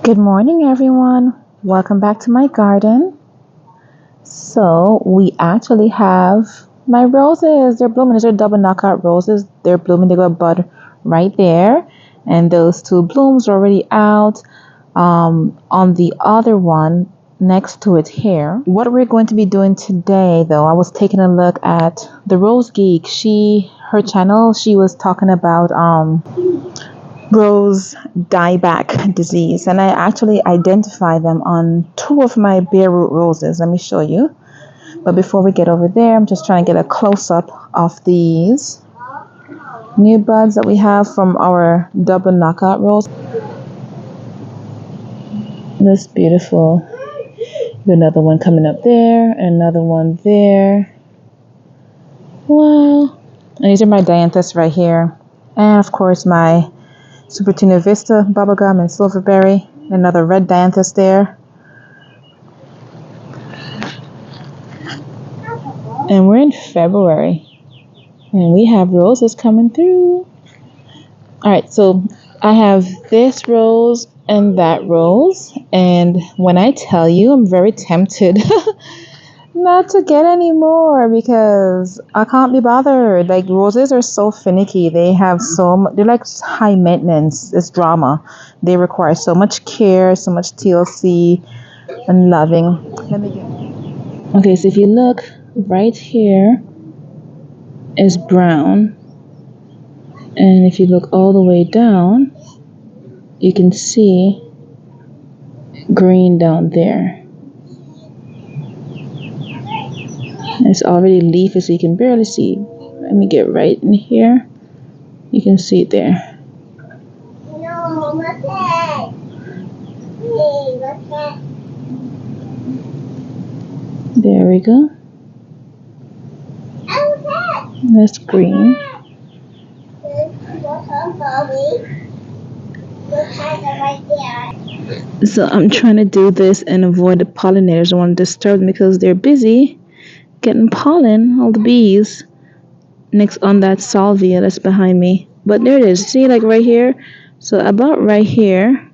Good morning, everyone. Welcome back to my garden. So we actually have my roses. They're blooming. These are double knockout roses. They're blooming. They got bud right there. And those two blooms are already out. On the other one next to it here. What we're going to be doing today, though, I was taking a look at the Rose Geek. Her channel, she was talking about rose dieback disease, and I actually identify them on two of my bare root roses. Let me show you. But before we get over there, I'm just trying to get a close-up of these new buds that we have from our double knockout rose. That's beautiful. Another one coming up there, and another one there. Wow. And these are my dianthus right here, and of course my Super Tuna Vista bubblegum and silverberry. Another red dianthus there. And we're in February. And we have roses coming through. Alright, so I have this rose and that rose. And when I tell you, I'm very tempted not to get any more because I can't be bothered. Like, roses are so finicky. They have they're like high maintenance. It's drama. They require so much care, so much TLC and loving. Okay, so if you look right here is brown, and if you look all the way down, you can see green down there. It's already leafy, so you can barely see. Let me get right in here. You can see it there. There we go. That's green. So I'm trying to do this and avoid the pollinators. I don't want to disturb them because they're busy getting pollen, all the bees, next on that salvia that's behind me. But there it is. See, like right here? So about right here,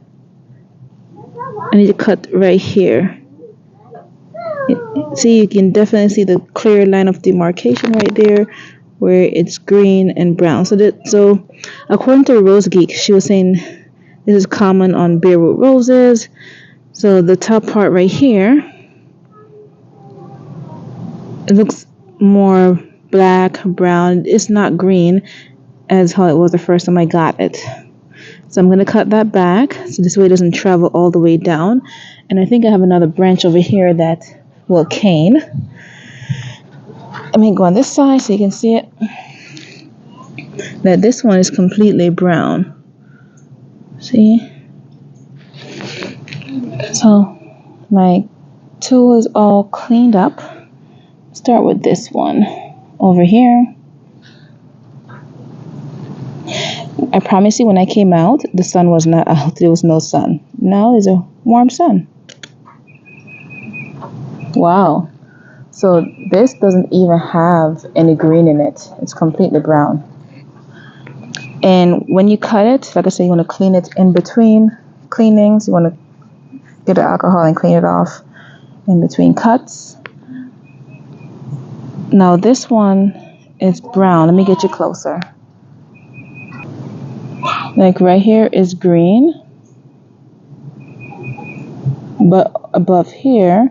I need to cut right here. See, you can definitely see the clear line of demarcation right there where it's green and brown. So according to Rose Geek, she was saying this is common on bare root roses. So the top part right here, it looks more black, brown. It's not green as how it was the first time I got it. So I'm going to cut that back so this way it doesn't travel all the way down. And I think I have another branch over here that will cane. Let me go on this side so you can see it. That this one is completely brown. See? So my tool is all cleaned up. Start with this one over here. I promise you, when I came out, the sun was not out. There was no sun. Now there's a warm sun. Wow. So this doesn't even have any green in it. It's completely brown. And when you cut it, like I said, you want to clean it in between cleanings. You want to get the alcohol and clean it off in between cuts. Now this one is brown. Let me get you closer. Like right here is green, but above here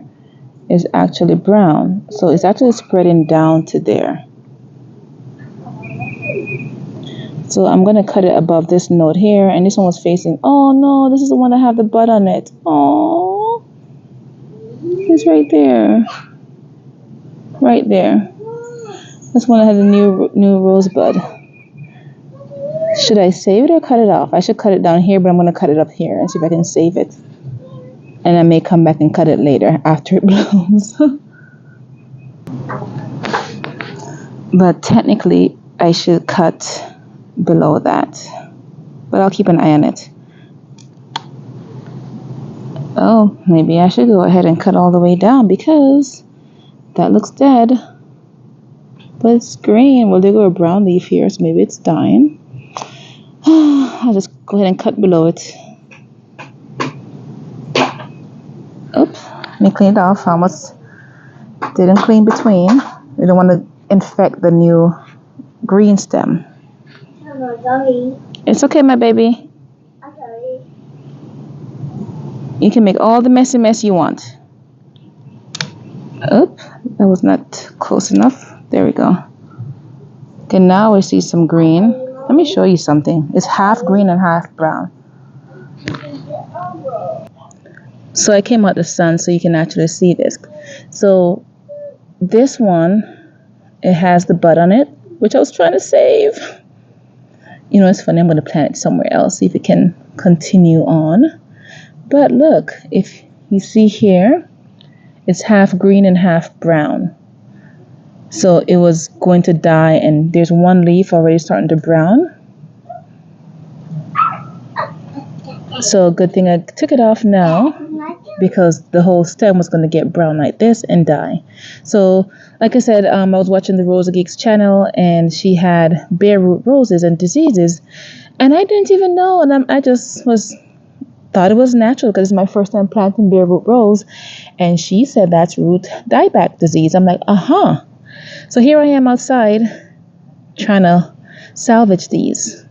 is actually brown. So it's actually spreading down to there. So I'm going to cut it above this note here, and this one was facing, oh no, this is the one that have the bud on it. Oh, it's right there. Right there. This one that has a new rosebud. Should I save it or cut it off? I should cut it down here, but I'm going to cut it up here and see if I can save it. And I may come back and cut it later after it blooms. But technically, I should cut below that. But I'll keep an eye on it. Oh, maybe I should go ahead and cut all the way down because that looks dead. But it's green. Well, they got a brown leaf here, so maybe it's dying. I'll just go ahead and cut below it. me clean it off. Almost didn't clean between. We don't want to infect the new green stem. Sorry. It's okay, my baby. I'm sorry. You can make all the mess you want. Oop, that was not close enough. There we go. Okay, now we see some green. Let me show you something. It's half green and half brown. So I came out the sun so you can actually see this. So this one, it has the bud on it, which I was trying to save. You know, it's funny. I'm going to plant it somewhere else, see if it can continue on. But look, if you see here, it's half green and half brown. So it was going to die, and there's one leaf already starting to brown. So good thing I took it off now, because the whole stem was going to get brown like this and die. So like I said, I was watching the Rose Geek's channel, and she had bare root roses and diseases, and I didn't even know, and I just thought it was natural because it's my first time planting bare root rose, and she said that's root dieback disease. I'm like, so here I am outside trying to salvage these.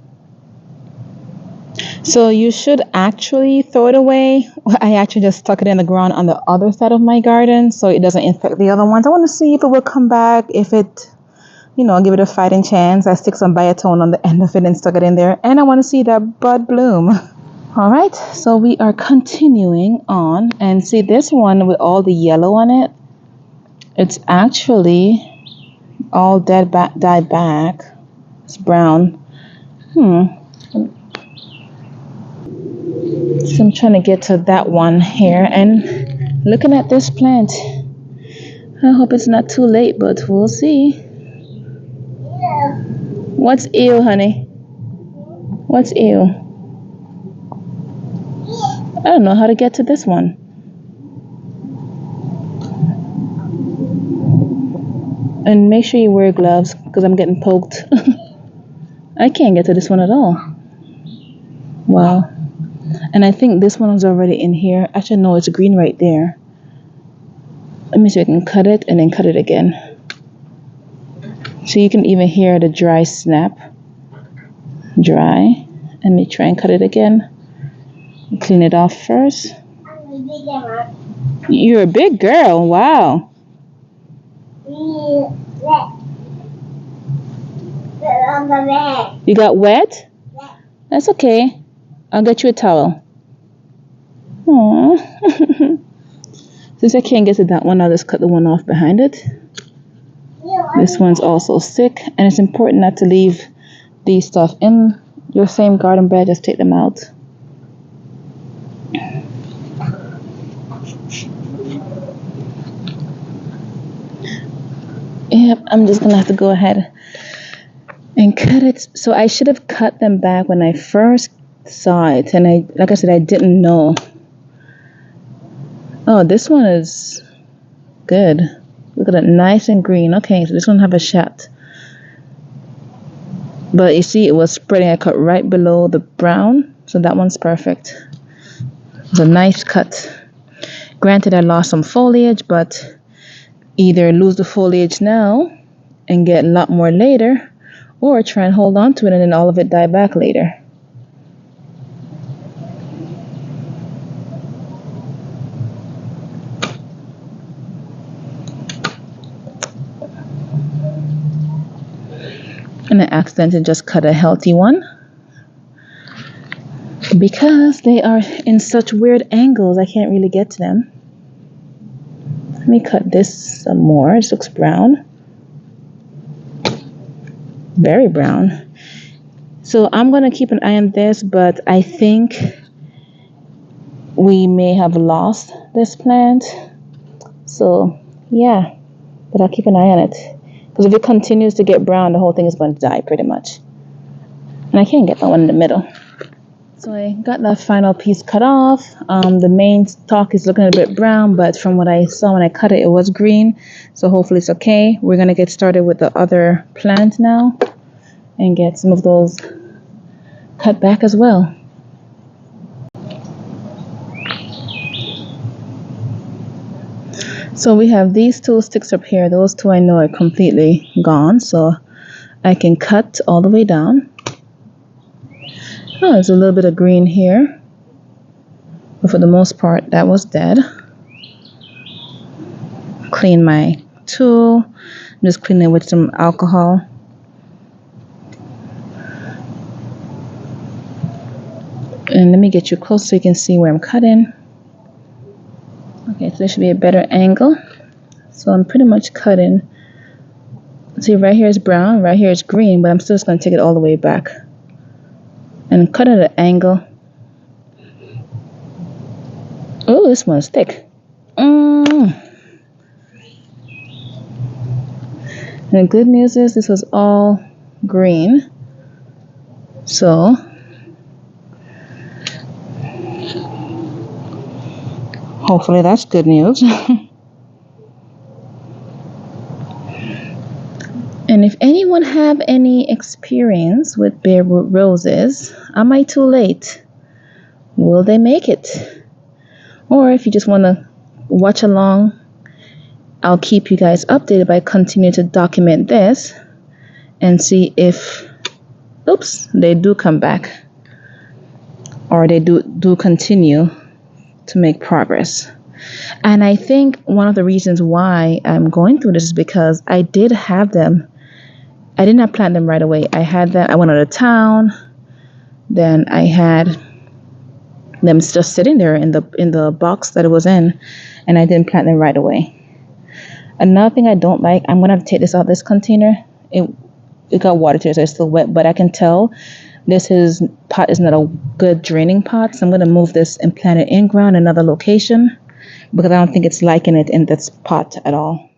So you should actually throw it away. I actually just stuck it in the ground on the other side of my garden so it doesn't infect the other ones. I want to see if it will come back, if it, give it a fighting chance. I stick some biotone on the end of it and stuck it in there, and I want to see that bud bloom. All right, so we are continuing on, and see this one with all the yellow on it. It's actually all died back. It's brown. So I'm trying to get to that one here, and looking at this plant. I hope it's not too late, but we'll see. Yeah. What's ew, honey? What's ew? I don't know how to get to this one. And make sure you wear gloves, because I'm getting poked. I can't get to this one at all. Wow. And I think this one was already in here. Actually, no, it's green right there. Let me see if I can cut it and then cut it again. So you can even hear the dry snap. Dry. Let me try and cut it again. Clean it off first. You're a big girl. Wow. You got wet? That's okay. I'll get you a towel. Aww. Since I can't get to that one, I'll just cut the one off behind it. This one's also sick, and it's important not to leave these stuff in your same garden bed. Just take them out. Yep, I'm just gonna have to go ahead and cut it. So I should have cut them back when I first saw it, and like I said, I didn't know. Oh, this one is good. Look at it, nice and green. Okay, so this one have a shot. But you see, it was spreading. I cut right below the brown, so that one's perfect. It's a nice cut. Granted, I lost some foliage, but either lose the foliage now and get a lot more later, or try and hold on to it and then all of it die back later. And I accidentally just cut a healthy one because they are in such weird angles. I can't really get to them. Let me cut this some more. This looks brown. Very brown. So I'm going to keep an eye on this, but I think we may have lost this plant. So yeah, but I'll keep an eye on it. Because if it continues to get brown, the whole thing is going to die pretty much. And I can't get that one in the middle. So I got that final piece cut off. The main stalk is looking a bit brown, but from what I saw when I cut it, it was green. So hopefully it's okay. We're going to get started with the other plant now and get some of those cut back as well. So we have these two sticks up here. Those two I know are completely gone, so I can cut all the way down. Oh, there's a little bit of green here, but for the most part that was dead. Clean my tool. I'm just cleaning it with some alcohol. And let me get you close so you can see where I'm cutting. Okay, so there should be a better angle. So I'm pretty much cutting. See, right here is brown, right here is green, but I'm still just going to take it all the way back and cut at an angle. Oh, this one's thick. And the good news is this was all green. So hopefully that's good news. And if anyone have any experience with bare root roses, am I too late? Will they make it? Or if you just want to watch along, I'll keep you guys updated by continuing to document this and see if, oops, they do come back or they do continue to make progress. And I think one of the reasons why I'm going through this is because I did have them. I did not plant them right away. I had them, I went out of town, then I had them just sitting there in the box that it was in, and I didn't plant them right away. Another thing I don't like, I'm gonna have to take this out this container. It got water to it, so it's still wet, but I can tell this pot is not a good draining pot, so I'm gonna move this and plant it in ground, another location, because I don't think it's liking it in this pot at all.